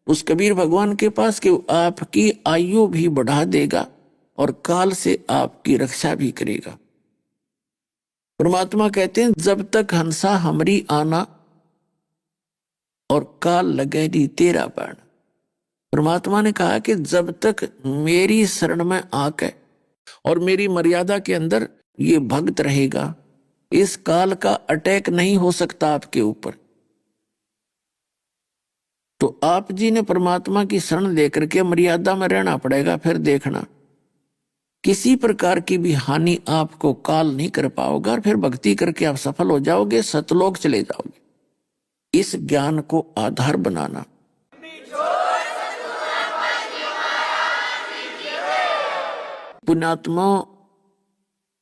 उस कबीर भगवान के पास कि आपकी आयु भी बढ़ा देगा और काल से आपकी रक्षा भी करेगा। परमात्मा कहते हैं जब तक हंसा हमरी आना और काल लगे नी तेरा बाण। परमात्मा ने कहा कि जब तक मेरी शरण में आके और मेरी मर्यादा के अंदर ये भक्त रहेगा, इस काल का अटैक नहीं हो सकता आपके ऊपर। तो आप जी ने परमात्मा की शरण लेकर के मर्यादा में रहना पड़ेगा। फिर देखना किसी प्रकार की भी हानि आपको काल नहीं कर पाओगे और फिर भक्ति करके आप सफल हो जाओगे, सतलोक चले जाओगे। इस ज्ञान को आधार बनाना। पुण्यात्मा,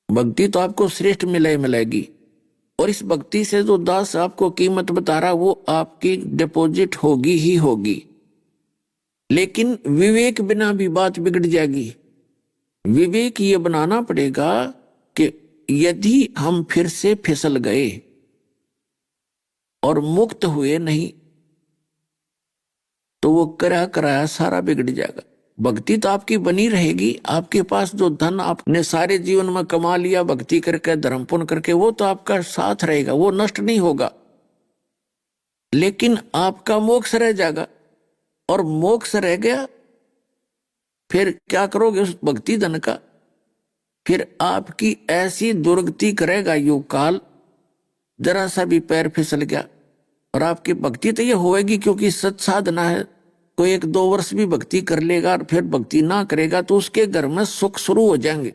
भक्ति तो आपको श्रेष्ठ मिलेगी और इस भक्ति से जो दास आपको कीमत बता रहा वो आपकी डिपॉजिट होगी ही होगी। लेकिन विवेक बिना भी बात बिगड़ जाएगी। विवेक ये बनाना पड़ेगा कि यदि हम फिर से फिसल गए और मुक्त हुए नहीं तो वो कराया सारा बिगड़ जाएगा। भक्ति तो आपकी बनी रहेगी। आपके पास जो धन आपने सारे जीवन में कमा लिया भक्ति करके, धर्म पुण्य करके, वो तो आपका साथ रहेगा, वो नष्ट नहीं होगा। लेकिन आपका मोक्ष रह जाएगा और मोक्ष रह गया फिर क्या करोगे उस भक्ति धन का? फिर आपकी ऐसी दुर्गति करेगा युग काल, जरा सा भी पैर फिसल गया। और आपकी भक्ति तो ये होएगी क्योंकि सत साधना है। कोई 1-2 वर्ष भी भक्ति कर लेगा और फिर भक्ति ना करेगा तो उसके घर में सुख शुरू हो जाएंगे।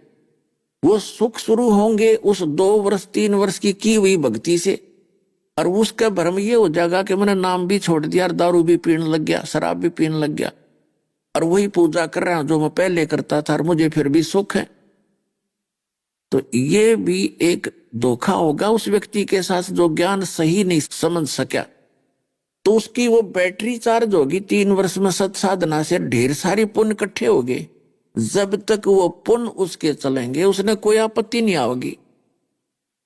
वो सुख शुरू होंगे उस 2 वर्ष 3 वर्ष की हुई भक्ति से। और उसका भ्रम ये हो जाएगा कि मैंने नाम भी छोड़ दिया और दारू भी पीने लग गया, शराब भी पीने लग गया और वही पूजा कर रहा हूं जो मैं पहले करता था और मुझे फिर भी सुख है। तो ये भी एक धोखा होगा उस व्यक्ति के साथ जो ज्ञान सही नहीं समझ सका। तो उसकी वो बैटरी चार्ज होगी 3 वर्ष में सत साधना से, ढेर सारी पुण्य इकट्ठे हो गए। जब तक वो पुण्य उसके चलेंगे उसने कोई आपत्ति नहीं आएगी।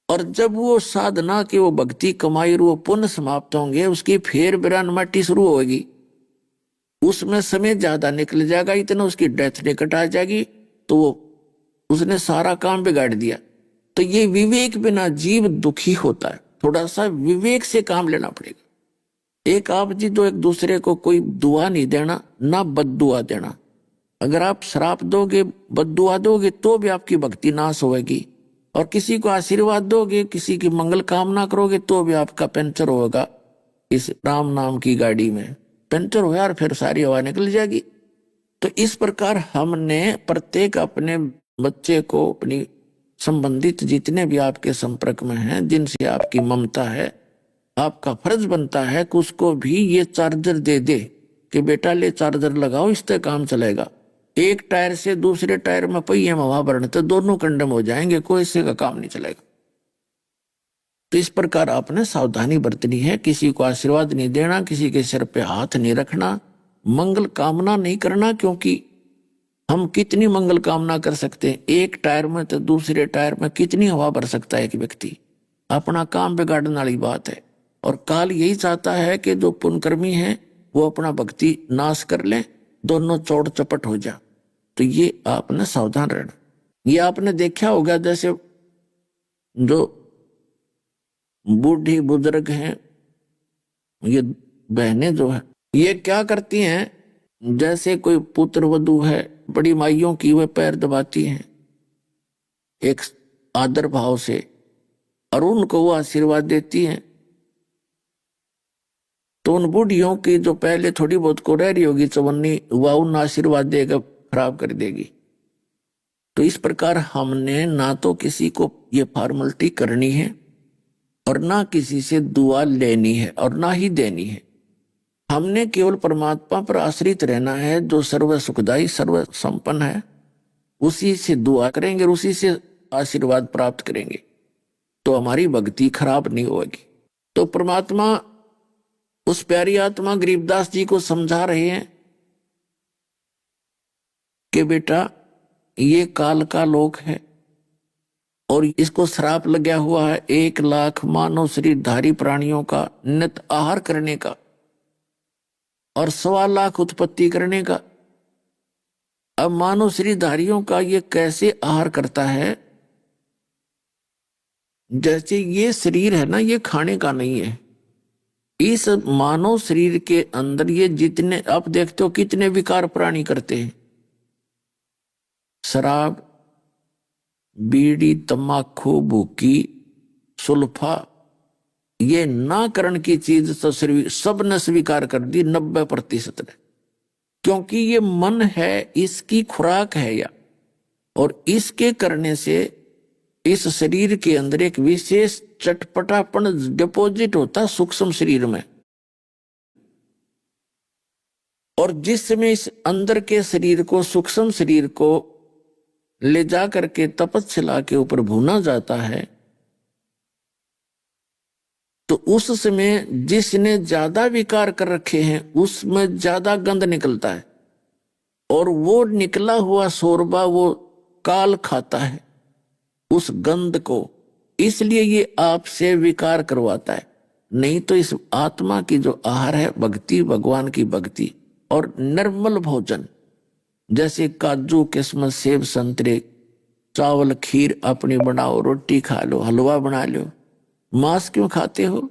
और जब वो साधना की वो भक्ति कमाई और वो पुण्य समाप्त होंगे, उसकी फेर बिरान माटी शुरू होगी। उसमें समय ज्यादा निकल जाएगा, इतना उसकी डेथ निकट आ जाएगी तो वो उसने सारा काम बिगाड़ दिया। तो ये विवेक बिना जीव दुखी होता है। थोड़ा सा विवेक से काम लेना पड़ेगा। एक आप जी तो एक दूसरे को कोई दुआ नहीं देना, ना बद्दुआ देना। अगर आप श्राप दोगे, बद्दुआ दोगे तो भी आपकी भक्ति नाश होगी। और किसी को आशीर्वाद दोगे, किसी की मंगल कामना करोगे तो भी आपका पंचर होगा। इस राम नाम की गाड़ी में पंचर हो यार, फिर सारी हवा निकल जाएगी। तो इस प्रकार हमने प्रत्येक अपने बच्चे को, अपनी संबंधित जितने भी आपके संपर्क में हैं, जिनसे आपकी ममता है, आपका फर्ज बनता है कि उसको भी ये चार्जर दे दे कि बेटा ले चार्जर लगाओ, इससे काम चलेगा। एक टायर से दूसरे टायर में पहिए में हवा भरने तो दोनों कंडम हो जाएंगे, कोई इससे का काम नहीं चलेगा। तो इस प्रकार आपने सावधानी बरतनी है। किसी को आशीर्वाद नहीं देना, किसी के सिर पे हाथ नहीं रखना, मंगल कामना नहीं करना। क्योंकि हम कितनी मंगल कामना कर सकते हैं? एक टायर में तो दूसरे टायर में कितनी हवा भर सकता है एक व्यक्ति? अपना काम बिगाड़ने वाली बात है। और काल यही चाहता है कि जो पुण्यकर्मी है वो अपना भक्ति नाश कर ले, दोनों चौड़ चपट हो जा। तो ये आपने सावधान रहना। ये आपने देखा होगा जैसे जो बूढ़ी बुजुर्ग हैं, ये बहनें जो है, ये क्या करती हैं, जैसे कोई पुत्र वधू है, बड़ी माइयों की वे पैर दबाती हैं एक आदर भाव से और उनको वो आशीर्वाद देती हैं। तो उन बूढ़ियों की जो पहले थोड़ी बहुत को रह रही होगी चवन्नी, वह उन आशीर्वाद देकर खराब कर देगी। तो इस प्रकार हमने ना तो किसी को ये फॉर्मेलिटी करनी है और ना किसी से दुआ लेनी है और ना ही देनी है। हमने केवल परमात्मा पर आश्रित रहना है जो सर्व सुखदाई सर्व संपन्न है। उसी से दुआ करेंगे और उसी से आशीर्वाद प्राप्त करेंगे तो हमारी भक्ति खराब नहीं होगी। तो परमात्मा उस प्यारी आत्मा गरीबदास जी को समझा रहे हैं कि बेटा ये काल का लोक है और इसको श्राप लगा हुआ है 1 लाख मानव शरीरधारी प्राणियों का नित आहार करने का। और 1.25 लाख उत्पत्ति करने का। अब मानव शरीरधारियों का ये कैसे आहार करता है? जैसे ये शरीर है ना, ये खाने का नहीं है। इस मानव शरीर के अंदर ये जितने आप देखते हो कितने विकार प्राणी करते हैं, शराब, बीड़ी, तम्बाकू, भूकी, सुल्फा, ये ना करण की चीज तो सब ने स्वीकार कर दी 90% ने, क्योंकि ये मन है, इसकी खुराक है या, और इसके करने से इस शरीर के अंदर एक विशेष चटपटापन डिपॉजिट होता सूक्ष्म शरीर में, और जिस समय इस अंदर के शरीर को, सूक्ष्म शरीर को ले जा करके तपस्या के ऊपर भूना जाता है, तो उस समय जिसने ज्यादा विकार कर रखे हैं उसमें ज्यादा गंध निकलता है, और वो निकला हुआ शोरबा वो काल खाता है उस गंध को, इसलिए ये आपसे विकार करवाता है। नहीं तो इस आत्मा की जो आहार है भक्ति, भगवान की भक्ति और निर्मल भोजन, जैसे काजू, किस्मत, सेब, संतरे, चावल, खीर अपनी बनाओ, रोटी खा लो, हलवा बना लो। मांस क्यों खाते हो?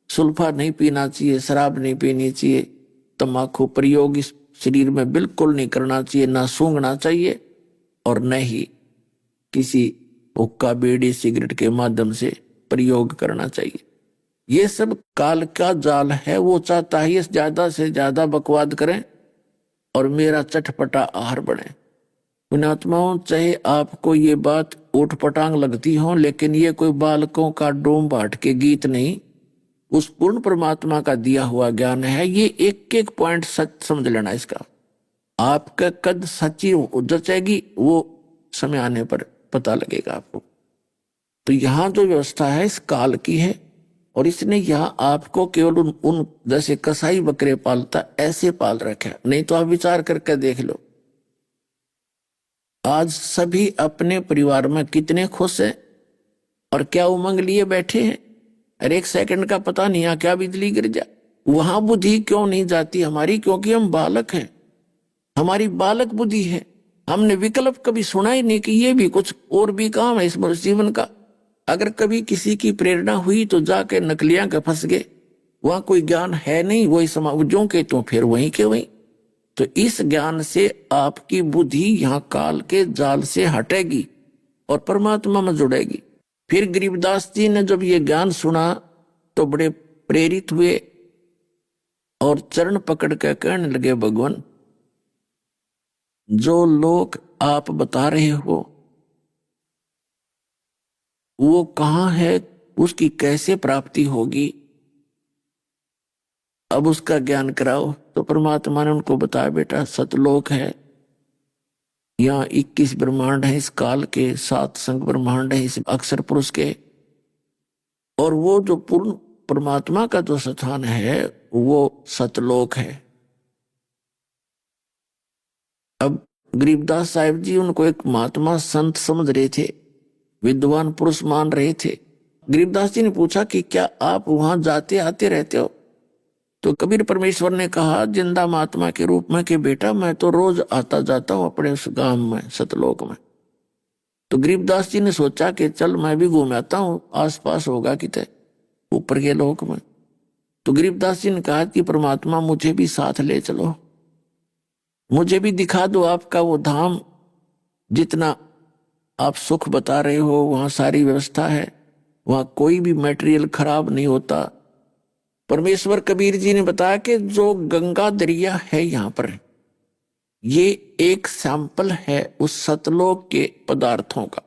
सुल्फा नहीं पीना चाहिए, शराब नहीं पीनी चाहिए, तम्बाकू प्रयोग इस शरीर में बिल्कुल नहीं करना चाहिए, ना सूंघना चाहिए, और न ही किसी हुक्का, बीड़ी, सिगरेट के माध्यम से प्रयोग करना चाहिए। ये सब काल का जाल है। वो चाहता है ज्यादा से ज्यादा बकवाद करें और मेरा चटपटा आहार बने। पुण्यात्माओं, चाहे आपको ये बात ऊटपटांग लगती हो, लेकिन ये कोई बालकों का डोम बाट के गीत नहीं, उस पूर्ण परमात्मा का दिया हुआ ज्ञान है। ये एक एक पॉइंट सच समझ लेना इसका। आपका कद सच्ची जचेगी वो समय आने पर पता लगेगा आपको। तो यहाँ जो व्यवस्था है इस काल की है, और इसने यहाँ आपको केवल उन जैसे कसाई बकरे पालता ऐसे पाल रखा है। नहीं तो आप विचार करके देख लो, आज सभी अपने परिवार में कितने खुश हैं और क्या उमंग लिए बैठे हैं। अरे 1 सेकंड का पता नहीं यहाँ क्या बिजली गिर जाए। वहां बुद्धि क्यों नहीं जाती हमारी? क्योंकि हम बालक हैं, हमारी बालक बुद्धि है। हमने विकल्प कभी सुना ही नहीं कि ये भी कुछ और भी काम है इस जीवन का। अगर कभी किसी की प्रेरणा हुई तो जाके नकलियां के फंस गए, वहां कोई ज्ञान है नहीं, वही समाजों के तो फिर वहीं के वहीं। तो इस ज्ञान से आपकी बुद्धि यहाँ काल के जाल से हटेगी और परमात्मा में जुड़ेगी। फिर गरीबदास जी ने जब ये ज्ञान सुना तो बड़े प्रेरित हुए और चरण पकड़ के कहने लगे, भगवान जो लोक आप बता रहे हो वो कहाँ है, उसकी कैसे प्राप्ति होगी, अब उसका ज्ञान कराओ। तो परमात्मा ने उनको बताया, बेटा सतलोक है, यहाँ 21 ब्रह्मांड है इस काल के, 7 संग ब्रह्मांड है इस अक्षर पुरुष के, और वो जो पूर्ण परमात्मा का जो स्थान है वो सतलोक है। अब गरीबदास साहिब जी उनको एक महात्मा संत समझ रहे थे, विद्वान पुरुष मान रहे थे। गरीबदास जी ने पूछा कि क्या आप वहां जाते आते रहते हो? तो कबीर परमेश्वर ने कहा जिंदा महात्मा के रूप में कि बेटा मैं तो रोज आता जाता हूं अपने उस गांव में, सतलोक में। तो गरीबदास जी ने सोचा कि चल मैं भी घूम आता हूं, आसपास होगा किते ऊपर के लोक में। तो गरीबदास जी ने कहा कि परमात्मा मुझे भी साथ ले चलो, मुझे भी दिखा दो आपका वो धाम, जितना आप सुख बता रहे हो वहां सारी व्यवस्था है, वहां कोई भी मटेरियल खराब नहीं होता। परमेश्वर कबीर जी ने बताया कि जो गंगा दरिया है यहाँ पर, ये एक सैंपल है उस सतलोक के पदार्थों का।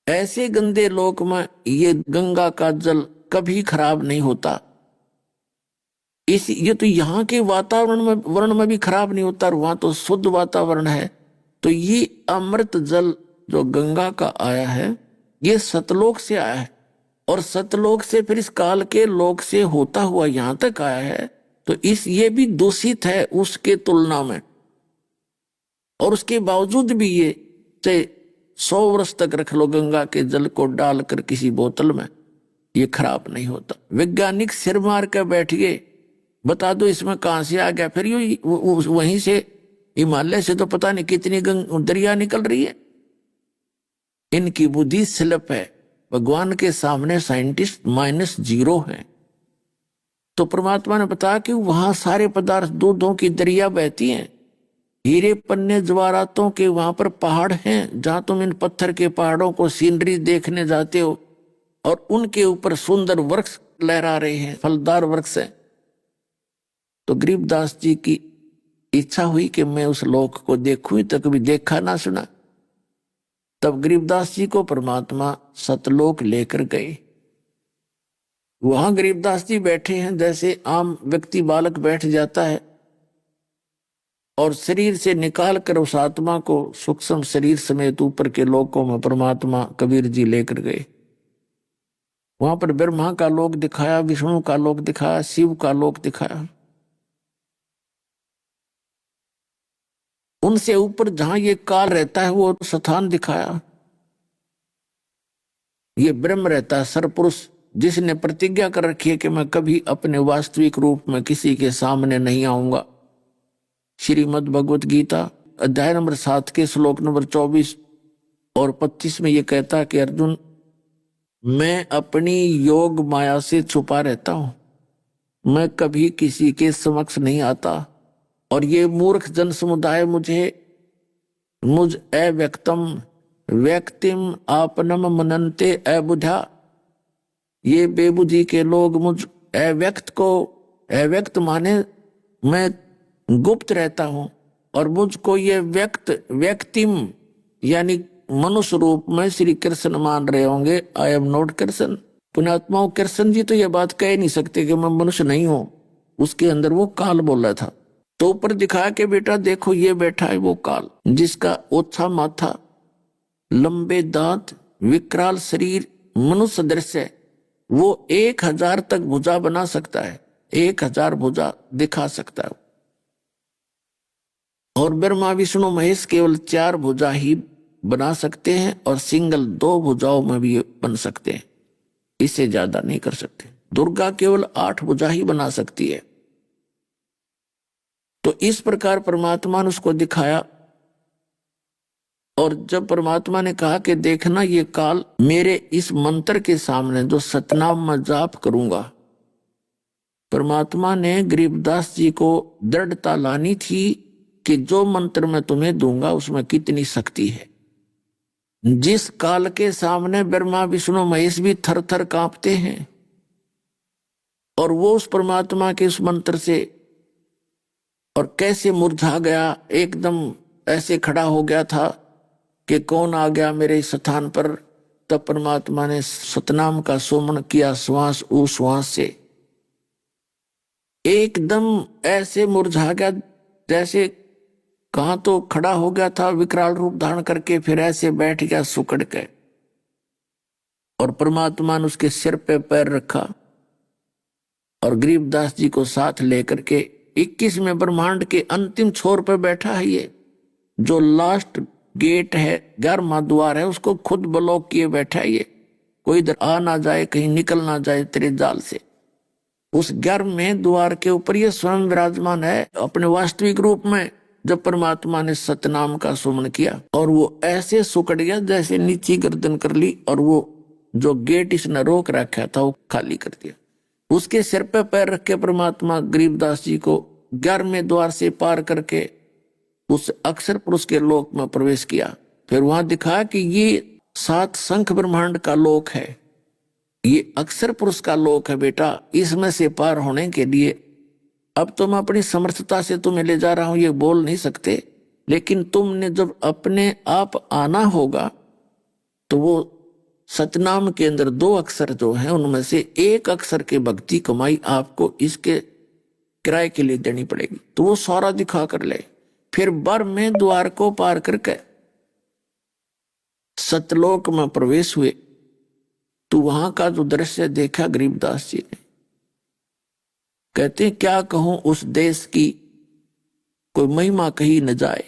ऐसे गंदे लोक में ये गंगा का जल कभी खराब नहीं होता। ये तो यहाँ के वातावरण में वर्ण में भी खराब नहीं होता, और वहां तो शुद्ध वातावरण है। तो ये अमृत जल जो गंगा का आया है ये सतलोक से आया है, और सतलोक से फिर इस काल के लोक से होता हुआ यहां तक आया है। तो ये भी दूषित है उसके तुलना में, और उसके बावजूद भी ये चाहे 100 वर्ष तक रख लो गंगा के जल को डालकर किसी बोतल में, ये खराब नहीं होता। वैज्ञानिक सिर मार कर बैठ गए बता दो इसमें कहां से आ गया। फिर वहीं से हिमालय से तो पता नहीं कितनी दरिया निकल रही है। इनकी बुद्धि स्लिप है। भगवान के सामने साइंटिस्ट -0 है। तो परमात्मा ने बताया कि वहां सारे पदार्थ दूधों की दरिया बहती हैं, हीरे पन्ने जवाहरातों के वहां पर पहाड़ हैं, जहां तुम इन पत्थर के पहाड़ों को सीनरी देखने जाते हो, और उनके ऊपर सुंदर वृक्ष लहरा रहे हैं, फलदार वृक्ष है। तो गरीबदास जी की इच्छा हुई कि मैं उस लोक को देखूं, तो कभी देखा ना सुना। तब गरीबदास जी को परमात्मा सतलोक लेकर गए। वहां गरीबदास जी बैठे हैं, जैसे आम व्यक्ति बालक बैठ जाता है, और शरीर से निकाल कर उस आत्मा को सूक्ष्म शरीर समेत ऊपर के लोकों में परमात्मा कबीर जी लेकर गए। वहां पर ब्रह्मा का लोक दिखाया, विष्णु का लोक दिखाया, शिव का लोक दिखाया। उनसे ऊपर जहां ये काल रहता है वो स्थान दिखाया। ये ब्रह्म रहता है, सरपुरुष, जिसने प्रतिज्ञा कर रखी है कि मैं कभी अपने वास्तविक रूप में किसी के सामने नहीं आऊंगा। श्रीमद् भगवत गीता अध्याय नंबर 7 के श्लोक नंबर 24 और 25 में ये कहता कि अर्जुन, मैं अपनी योग माया से छुपा रहता हूं, मैं कभी किसी के समक्ष नहीं आता, और ये मूर्ख जन समुदाय मुझ अव्यक्तम व्यक्तिम आपनम मनन्ते अबुझा, ये बेबुझी के लोग मुझ अव्यक्त को, अव्यक्त माने मैं गुप्त रहता हूं, और मुझको ये व्यक्तिम यानी मनुष्य रूप में श्री कृष्ण मान रहे होंगे। I am not Krishna. पुण्यात्माओं, कृष्ण जी तो ये बात कह नहीं सकते कि मैं मनुष्य नहीं हूं। उसके अंदर वो काल बोला था। तो ऊपर दिखा के बेटा देखो ये बैठा है वो काल, जिसका ओछा माथा, लंबे दांत, विकराल शरीर, मनुष्य दृश्य, वो 1000 तक भुजा बना सकता है, 1000 भुजा दिखा सकता है। और ब्रह्मा विष्णु महेश केवल 4 भुजा ही बना सकते हैं, और सिंगल 2 भुजाओं में भी बन सकते हैं, इससे ज्यादा नहीं कर सकते। दुर्गा केवल 8 भुजा ही बना सकती है। तो इस प्रकार परमात्मा ने उसको दिखाया। और जब परमात्मा ने कहा कि देखना ये काल मेरे इस मंत्र के सामने जो सतनाम मैं जाप करूंगा, परमात्मा ने गरीबदास जी को दृढ़ता लानी थी कि जो मंत्र मैं तुम्हें दूंगा उसमें कितनी शक्ति है। जिस काल के सामने ब्रह्मा विष्णु महेश भी थर थर कांपते हैं, और वो उस परमात्मा के उस मंत्र से और कैसे मुरझा गया, एकदम ऐसे खड़ा हो गया था कि कौन आ गया मेरे स्थान पर। तब परमात्मा ने सतनाम का सुमन किया, श्वास उश्वास से एकदम ऐसे मुरझा गया, जैसे कहां तो खड़ा हो गया था विकराल रूप धारण करके, फिर ऐसे बैठ गया सुकड़ के। और परमात्मा ने उसके सिर पे पैर रखा, और गरीबदास जी को साथ लेकर के 21वें ब्रह्मांड के अंतिम छोर पर बैठा है। ये जो लास्ट गेट है, 11वां द्वार है, उसको खुद ब्लॉक किए बैठा है। ये कोई इधर आ ना जाए, कहीं निकल ना जाए तेरे जाल से। उस 11वें द्वार के ऊपर ये स्वयं विराजमान है अपने वास्तविक रूप में। जब परमात्मा ने सतनाम का सुमन किया, और वो ऐसे सुकड़ गया जैसे नीची गर्दन कर ली, और वो जो गेट इसने रोक रखा था वो खाली कर दिया। उसके सिर पे पैर रख के परमात्मा गरीबदास जी को 11वें द्वार से पार करके उस अक्षर पुरुष के लोक में प्रवेश किया। फिर वहां दिखा कि ये 7 शंख ब्रह्मांड का लोक है, ये अक्षर पुरुष का लोक है बेटा। इसमें से पार होने के लिए अब तुम अपनी समर्थता से तुम्हें ले जा रहा हूं ये बोल नहीं सकते, लेकिन तुमने जब अपने आप आना होगा तो वो सतनाम के अंदर 2 अक्षर जो हैं उनमें से 1 अक्षर के भक्ति कमाई आपको इसके किराए के लिए देनी पड़ेगी। तो वो सारा दिखा कर ले। फिर 12वें द्वार को पार करके सतलोक में प्रवेश हुए। तो वहां का जो दृश्य देखा गरीबदास जी ने, कहते हैं क्या कहूं उस देश की, कोई महिमा कही न जाए।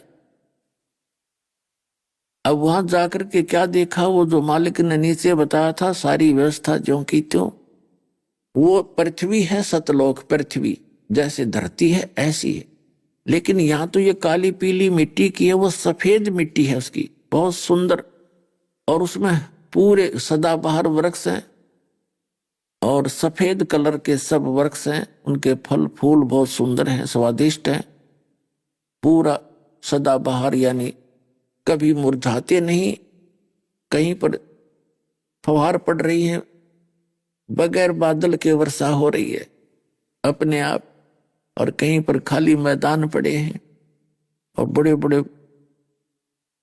अब वहां जाकर के क्या देखा, वो जो मालिक ने नीचे बताया था सारी व्यवस्था ज्यों की त्यों। वो पृथ्वी है, सतलोक पृथ्वी, जैसे धरती है ऐसी है, लेकिन यहाँ तो ये काली पीली मिट्टी की है, वो सफेद मिट्टी है उसकी, बहुत सुंदर। और उसमें पूरे सदाबहार वृक्ष हैं और सफेद कलर के सब वृक्ष हैं, उनके फल फूल बहुत सुंदर हैं, स्वादिष्ट हैं। पूरा सदाबहार यानी कभी मुरझाते नहीं, कहीं पर फुहार पड़ रही है, बगैर बादल के वर्षा हो रही है अपने आप, और कहीं पर खाली मैदान पड़े हैं और बड़े बड़े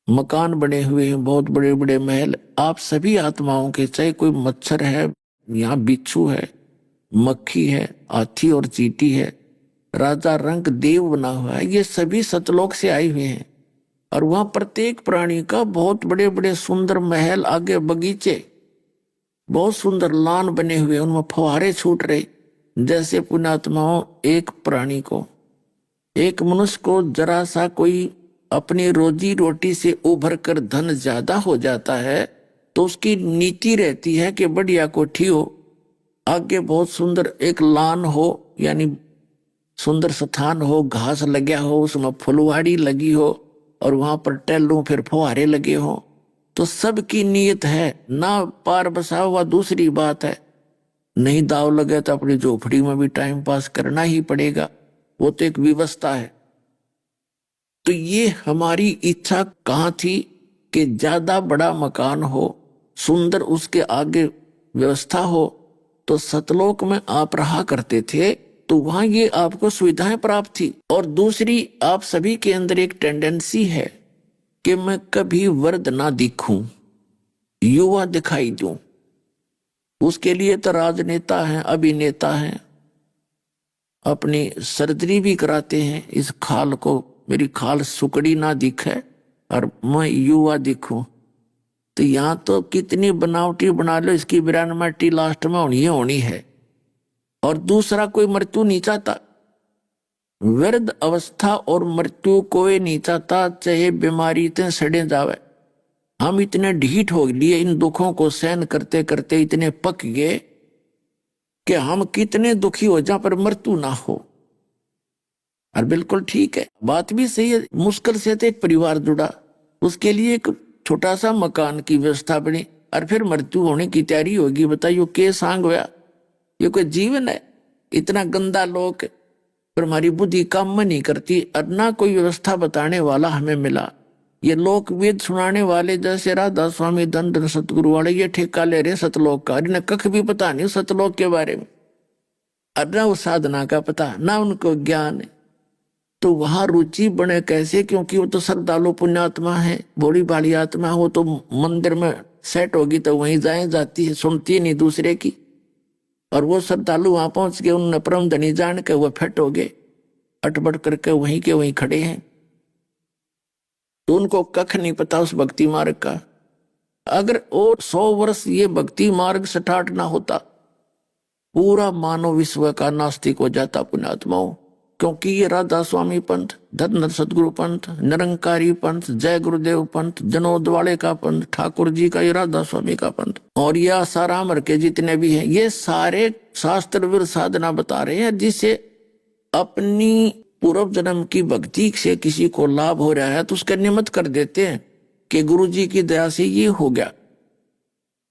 मकान बने हुए हैं, बहुत बड़े बड़े महल। आप सभी आत्माओं के, चाहे कोई मच्छर है, यहाँ बिच्छू है, मक्खी है, हाथी और चींटी है, राजा रंग देव बना हुआ है, ये सभी सतलोक से आए हुए हैं। और वहां प्रत्येक प्राणी का बहुत बड़े बड़े सुंदर महल, आगे बगीचे, बहुत सुंदर लान बने हुए, उनमें फुहारे छूट रहे। जैसे पुण्यात्माओं, एक प्राणी को, एक मनुष्य को जरा सा कोई अपनी रोजी रोटी से उभर कर धन ज्यादा हो जाता है तो उसकी नीति रहती है कि बढ़िया कोठी हो, आगे बहुत सुंदर एक लान हो, यानी सुंदर स्थान हो, घास लगा हो, उसमें फुलवाड़ी लगी हो और वहां पर टहलूं, फिर फुहारे लगे हो। तो सबकी नीयत है, ना पार बसा हुआ दूसरी बात है, नहीं दाव लगे तो अपनी झोपड़ी में भी टाइम पास करना ही पड़ेगा, वो तो एक व्यवस्था है। तो ये हमारी इच्छा कहाँ थी कि ज्यादा बड़ा मकान हो, सुंदर उसके आगे व्यवस्था हो। तो सतलोक में आप रहा करते थे तो वहां ये आपको सुविधाएं प्राप्त थी। और दूसरी, आप सभी के अंदर एक टेंडेंसी है कि मैं कभी वृद्ध ना दिखूं, युवा दिखाई दूं। उसके लिए तो राजनेता हैं, अभिनेता हैं, अपनी सर्जरी भी कराते हैं, इस खाल को, मेरी खाल सुकड़ी ना दिखे और मैं युवा दिखूं। तो यहां तो कितनी बनावटी बना लो, इसकी 92 लास्ट में होनी है। और दूसरा, कोई मृत्यु नहीं चाहता, वृद्ध अवस्था और मृत्यु कोई नहीं चाहता, चाहे बीमारी इतने सड़े जावे। हम इतने ढीठ हो लिए, इन दुखों को सहन करते करते इतने पक गए कि हम कितने दुखी हो जाए पर मृत्यु ना हो। और बिल्कुल ठीक है, बात भी सही है। मुश्किल से तो एक परिवार जुड़ा, उसके लिए एक छोटा सा मकान की व्यवस्था बनी और फिर मृत्यु होने की तैयारी होगी। बताइए के सांग हुआ, ये कोई जीवन है? इतना गंदा लोक, पर हमारी बुद्धि काम नहीं करती और ना कोई व्यवस्था बताने वाला हमें मिला। ये लोक वेद सुनाने वाले जैसे राधा स्वामी धन धन सतगुरु वाले, ये ठेका ले रहे सतलोक का, इन्हें कख भी पता नहीं सतलोक के बारे में, और ना वो साधना का पता, ना उनको ज्ञान है। तो वहां रुचि बने कैसे? क्योंकि वो तो श्रद्धालु पुण्यात्मा है, भोली भाली आत्मा, वो तो मंदिर में सेट होगी तो वहीं जाती है, सुनती नहीं दूसरे की। और वो श्रद्धालु वहां पहुंच गए, उन्होंने परम धनी जान के वो फिट हो गए, अटपट करके वहीं के वहीं खड़े हैं। तो उनको कख नहीं पता उस भक्ति मार्ग का। अगर और 100 वर्ष ये भक्ति मार्ग स्टार्ट ना होता, पूरा मानव विश्व का नास्तिक हो जाता पुण्यात्माओं। क्योंकि ये राधा स्वामी पंथ, धन सतगुरु पंथ, निरंकारी पंथ, जय गुरुदेव पंथ, जनोद वाले का पंथ, ठाकुर जी का, ये राधा स्वामी का पंथ, और ये आसाराम के जितने भी हैं, ये सारे शास्त्र विरुद्ध साधना बता रहे हैं, जिससे अपनी पूर्व जन्म की भक्ति से किसी को लाभ हो रहा है तो उसका निमित्त कर देते हैं कि गुरु जी की दया से ये हो गया।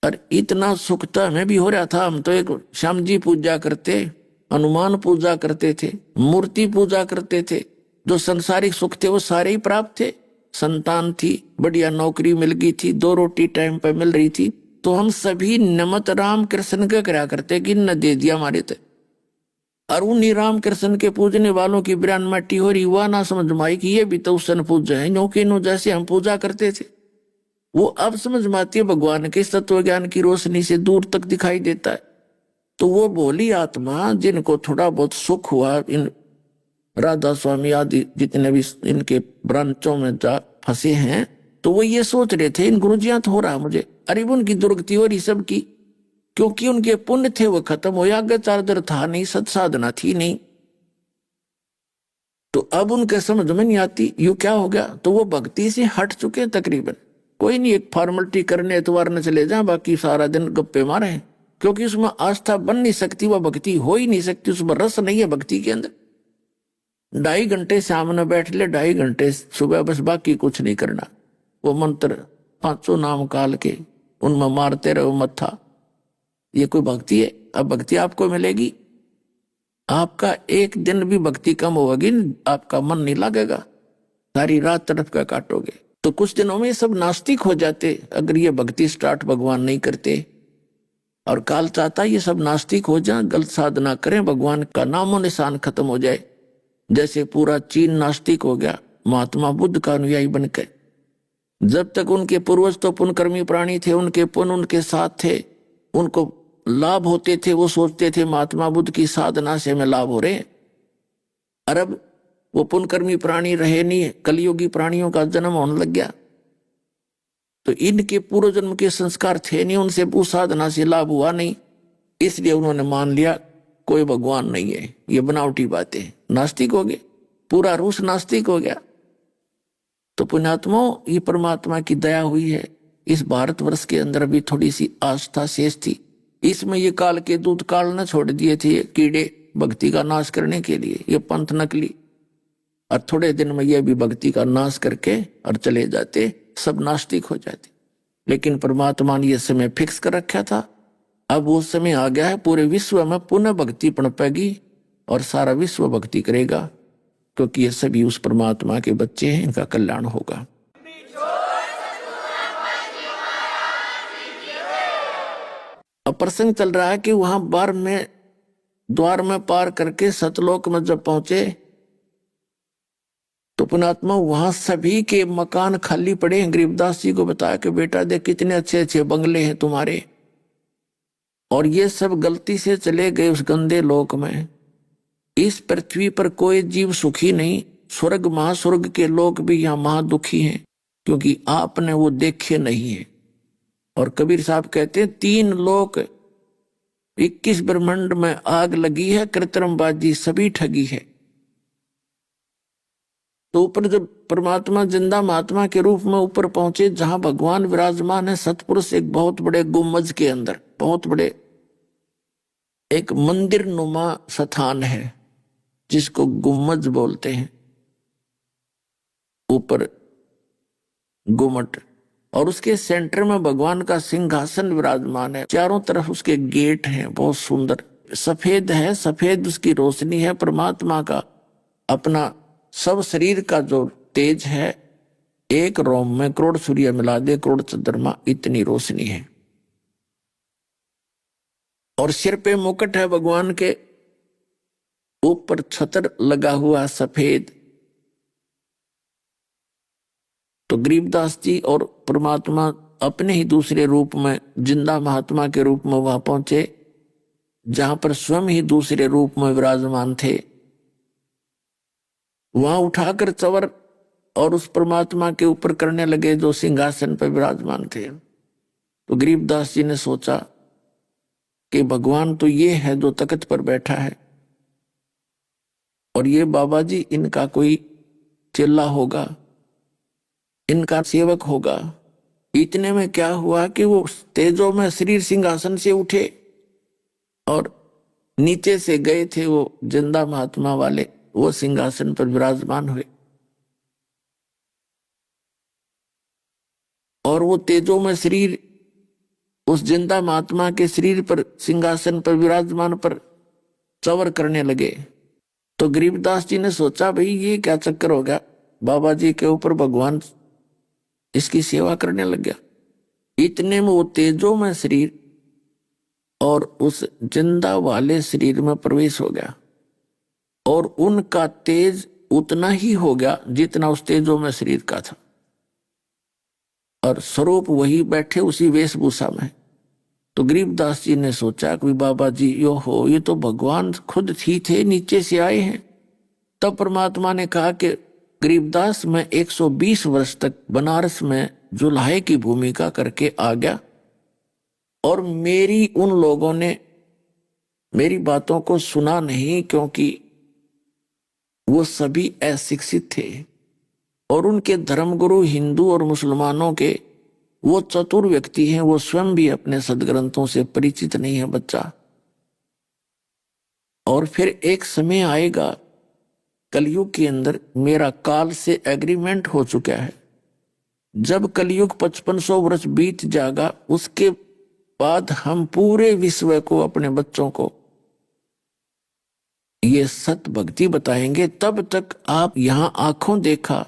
और इतना सुख तो हमें भी हो रहा था। हम तो एक श्याम जी पूजा करते, हनुमान पूजा करते थे, मूर्ति पूजा करते थे, जो संसारिक सुख थे वो सारे ही प्राप्त थे। संतान थी, बढ़िया नौकरी मिल गई थी, 2 रोटी टाइम पर मिल रही थी, तो हम सभी नमत राम कृष्ण का करा करते कि न दे दिया हमारे थे। और उन्हीं राम कृष्ण के पूजने वालों की बिरान मट्टी हो रही, वह ना समझ माई कि ये भी तो उस पूज है, नो जैसे हम पूजा करते थे। वो अब समझ में आती है, भगवान के तत्व ज्ञान की रोशनी से दूर तक दिखाई देता है। तो वो भोली आत्मा जिनको थोड़ा बहुत सुख हुआ, इन राधा स्वामी आदि जितने भी इनके ब्रांचों में जा फंसे हैं, तो वो ये सोच रहे थे इन गुरुजियां तो हो रहा मुझे, अरे उनकी दुर्गति हो रही सबकी, क्योंकि उनके पुण्य थे वो खत्म हो, आगे चार्जर था नहीं, सत्साधना थी नहीं। तो अब उनके समझ में नहीं आती यू क्या हो गया। तो वो भक्ति से हट चुके हैं तकरीबन। कोई नहीं, एक फॉर्मेलिटी करने एतवार न चले जाए, बाकी सारा दिन गप्पे मारे हैं, क्योंकि उसमें आस्था बन नहीं सकती, वह भक्ति हो ही नहीं सकती, उसमें रस नहीं है भक्ति के अंदर। 2.5 घंटे सामने बैठ ले, 2.5 घंटे सुबह, बस बाकी कुछ नहीं करना। वो मंत्र 5 नाम काल के उनमें मारते रहो मत्था। ये कोई भक्ति है? अब भक्ति आपको मिलेगी? आपका एक दिन भी भक्ति कम होगी, आपका मन नहीं लगेगा, सारी रात तरफ का काटोगे। तो कुछ दिनों में सब नास्तिक हो जाते अगर ये भक्ति स्टार्ट भगवान नहीं करते। और काल चाहता ये सब नास्तिक हो जाए, गलत साधना करें, भगवान का नामो निशान खत्म हो जाए। जैसे पूरा चीन नास्तिक हो गया महात्मा बुद्ध का अनुयायी बनकर। जब तक उनके पूर्वज तो पुण्यकर्मी प्राणी थे, उनके पुण्य उनके साथ थे, उनको लाभ होते थे, वो सोचते थे महात्मा बुद्ध की साधना से हमें लाभ हो रहे हैं। अरब वो पुण्यकर्मी प्राणी रहे नहीं, कलयुगी प्राणियों का जन्म होने लग गया, तो इनके पूर्व जन्म के संस्कार थे नहीं, उनसे उस साधना से लाभ हुआ नहीं, इसलिए उन्होंने मान लिया कोई भगवान नहीं है, ये बनावटी बातें, नास्तिक हो गए, पूरा रूस नास्तिक हो गया। तो पुण्यात्माओं, ये परमात्मा की दया हुई है, इस भारतवर्ष के अंदर भी थोड़ी सी आस्था शेष थी। इसमें ये काल के दूत काल न छोड़ दिए थे कीड़े भक्ति का नाश करने के लिए, ये पंथ नकली, और थोड़े दिन में ये भी भक्ति का नाश करके और चले जाते, सब नास्तिक हो जाते। लेकिन परमात्मा ने यह समय फिक्स कर रखा था, अब वो समय आ गया है, पूरे विश्व में पुनः भक्ति पनपेगी और सारा विश्व भक्ति करेगा, क्योंकि ये सभी उस परमात्मा के बच्चे हैं, इनका कल्याण होगा। अब प्रसंग चल रहा है कि वहां बार में द्वार में पार करके सतलोक में जब पहुंचे तो पुण्यात्मा वहां सभी के मकान खाली पड़े हैं। गरीबदास जी को बताया कि बेटा देख कितने अच्छे अच्छे बंगले हैं तुम्हारे, और ये सब गलती से चले गए उस गंदे लोक में। इस पृथ्वी पर कोई जीव सुखी नहीं, स्वर्ग महास्वर्ग के लोग भी यहाँ महादुखी हैं, क्योंकि आपने वो देखे नहीं है। और कबीर साहब कहते हैं 3 लोक 21 ब्रह्मांड में आग लगी है, कृत्रिमबाजी सभी ठगी है। तो ऊपर जब परमात्मा जिंदा महात्मा के रूप में ऊपर पहुंचे, जहां भगवान विराजमान है सतपुरुष, एक बहुत बड़े गुम्बज के अंदर, बहुत बड़े एक मंदिर नुमा स्थान है जिसको गुम्बज बोलते हैं, ऊपर गुमट, और उसके सेंटर में भगवान का सिंहासन विराजमान है। चारों तरफ उसके गेट हैं, बहुत सुंदर, सफेद है, सफेद उसकी रोशनी है। परमात्मा का अपना सब शरीर का जो तेज है, एक रोम में करोड़ सूर्य मिला दे, करोड़ चंद्रमा, इतनी रोशनी है। और सिर पे मुकुट है भगवान के, ऊपर छतर लगा हुआ सफेद। तो गरीबदास जी और परमात्मा अपने ही दूसरे रूप में, जिंदा महात्मा के रूप में वहां पहुंचे, जहां पर स्वयं ही दूसरे रूप में विराजमान थे। वहां उठाकर चवर और उस परमात्मा के ऊपर करने लगे जो सिंहासन पर विराजमान थे। तो गरीबदास जी ने सोचा कि भगवान तो ये है जो तख्त पर बैठा है, और ये बाबा जी इनका कोई चेला होगा, इनका सेवक होगा। इतने में क्या हुआ कि वो तेजो में शरीर सिंहासन से उठे और नीचे से गए थे वो जिंदा महात्मा वाले, वो सिंहासन पर विराजमान हुए। और वो तेजो में शरीर उस जिंदा महात्मा के शरीर पर, सिंहासन पर विराजमान पर चवर करने लगे। तो गरीबदास जी ने सोचा भाई ये क्या चक्कर हो गया, बाबा जी के ऊपर भगवान इसकी सेवा करने लग गया। इतने में वो तेजो में शरीर और उस जिंदा वाले शरीर में प्रवेश हो गया, और उनका तेज उतना ही हो गया जितना उस तेजो में शरीर का था, और स्वरूप वही बैठे उसी वेशभूषा में। तो गरीबदास जी ने सोचा कि बाबा जी यो हो, ये तो भगवान खुद ही थे, नीचे से आए हैं। तब परमात्मा ने कहा कि गरीबदास मैं 120 वर्ष तक बनारस में जुल्हे की भूमिका करके आ गया, और मेरी उन लोगों ने मेरी बातों को सुना नहीं, क्योंकि वो सभी अशिक्षित थे, और उनके धर्मगुरु हिंदू और मुसलमानों के वो चतुर व्यक्ति हैं, वो स्वयं भी अपने सदग्रंथों से परिचित नहीं है बच्चा। और फिर एक समय आएगा कलयुग के अंदर मेरा काल से एग्रीमेंट हो चुका है। जब कलयुग 5500 वर्ष बीत जाएगा, उसके बाद हम पूरे विश्व को, अपने बच्चों को ये सत भक्ति बताएंगे। तब तक आप यहां आंखों देखा